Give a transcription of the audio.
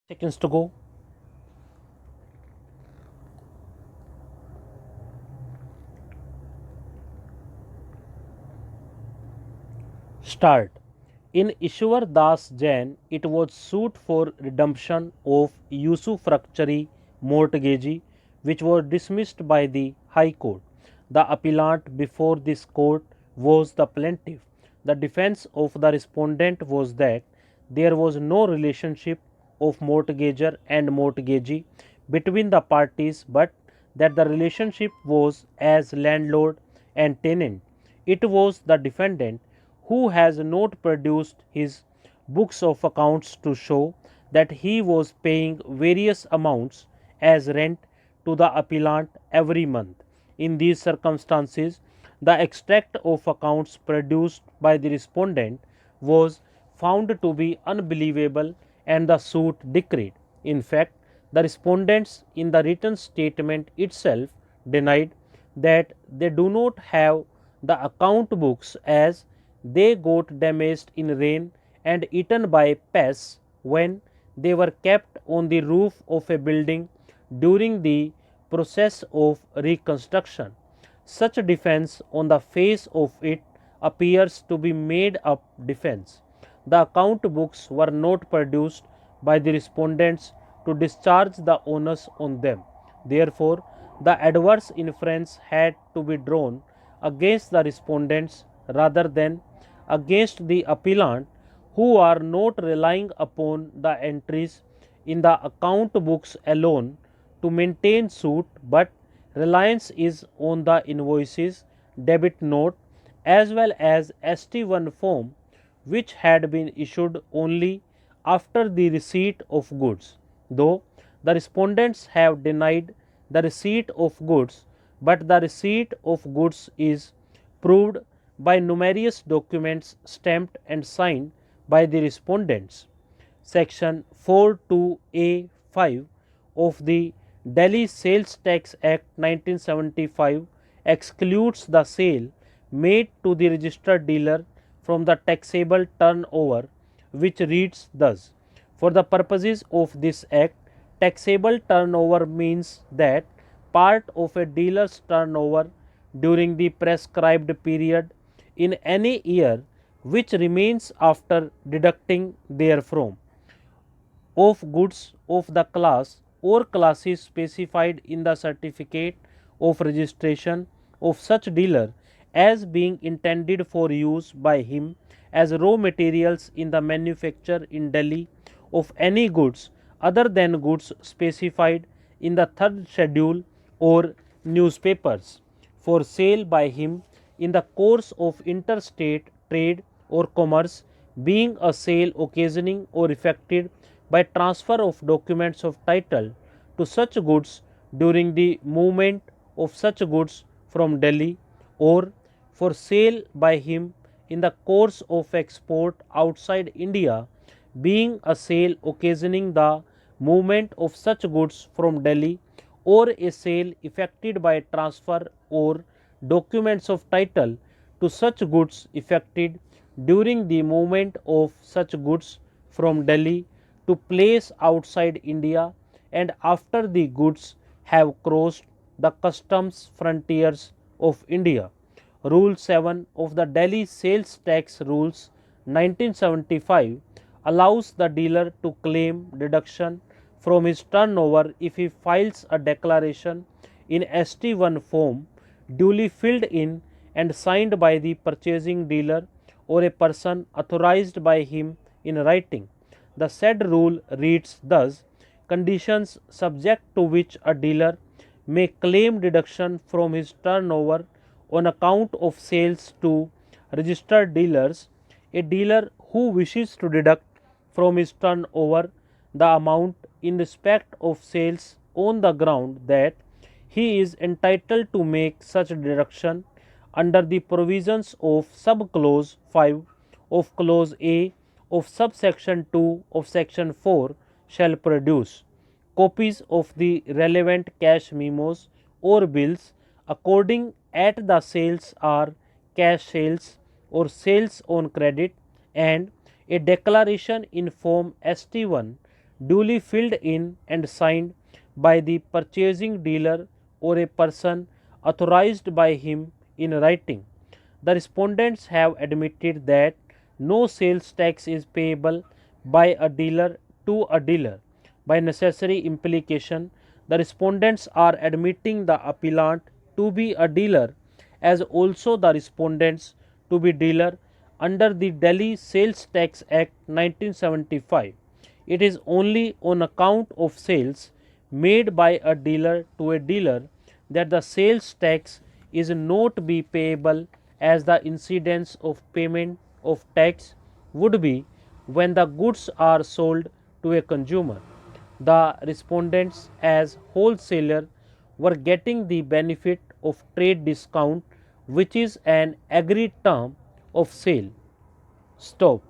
Seconds to go. Start. In Ishwar Das Jain, it was suit for redemption of usufructuary mortgage, which was dismissed by the High Court. The appellant before this court was the plaintiff. The defense of the respondent was that there was no relationship of mortgager and mortgagee between the parties, but that the relationship was as landlord and tenant. It was the defendant who has not produced his books of accounts to show that he was paying various amounts as rent to the appellant every month. In these circumstances, the extract of accounts produced by the respondent was found to be unbelievable and the suit decreed. In fact, the respondents in the written statement itself denied that they do not have the account books as they got damaged in rain and eaten by pests when they were kept on the roof of a building during the process of reconstruction. Such defense on the face of it appears to be made up defense. The account books were not produced by the respondents to discharge the onus on them. Therefore, the adverse inference had to be drawn against the respondents rather than against the appellant, who are not relying upon the entries in the account books alone to maintain suit, but reliance is on the invoices, debit note, as well as ST1 form, which had been issued only after the receipt of goods. Though the respondents have denied the receipt of goods, but the receipt of goods is proved by numerous documents stamped and signed by the respondents. Section 42A5 of the Delhi Sales Tax Act 1975 excludes the sale made to the registered dealer from the taxable turnover, which reads thus: for the purposes of this act, taxable turnover means that part of a dealer's turnover during the prescribed period in any year which remains after deducting therefrom of goods of the class or classes specified in the certificate of registration of such dealer as being intended for use by him as raw materials in the manufacture in Delhi of any goods other than goods specified in the third schedule or newspapers for sale by him in the course of interstate trade or commerce, being a sale occasioning or effected by transfer of documents of title to such goods during the movement of such goods from Delhi, or for sale by him in the course of export outside India, being a sale occasioning the movement of such goods from Delhi, or a sale effected by transfer or documents of title to such goods effected during the movement of such goods from Delhi to place outside India and after the goods have crossed the customs frontiers of India. Rule 7 of the Delhi Sales Tax Rules 1975 allows the dealer to claim deduction from his turnover if he files a declaration in ST1 form duly filled in and signed by the purchasing dealer or a person authorized by him in writing. The said rule reads thus: conditions subject to which a dealer may claim deduction from his turnover on account of sales to registered dealers. A dealer who wishes to deduct from his turnover the amount in respect of sales on the ground that he is entitled to make such deduction under the provisions of subclause 5 of clause A of subsection 2 of section 4 shall produce copies of the relevant cash memos or bills according at the sales are cash sales or sales on credit, and a declaration in form ST1 duly filled in and signed by the purchasing dealer or a person authorized by him in writing. The respondents have admitted that no sales tax is payable by a dealer to a dealer. By necessary implication, the respondents are admitting the appellant to be a dealer as also the respondents to be dealer under the Delhi Sales Tax Act 1975. It is only on account of sales made by a dealer to a dealer that the sales tax is not be payable, as the incidence of payment of tax would be when the goods are sold to a consumer. The respondents as wholesaler were getting the benefit of trade discount, which is an agreed term of sale. Stop.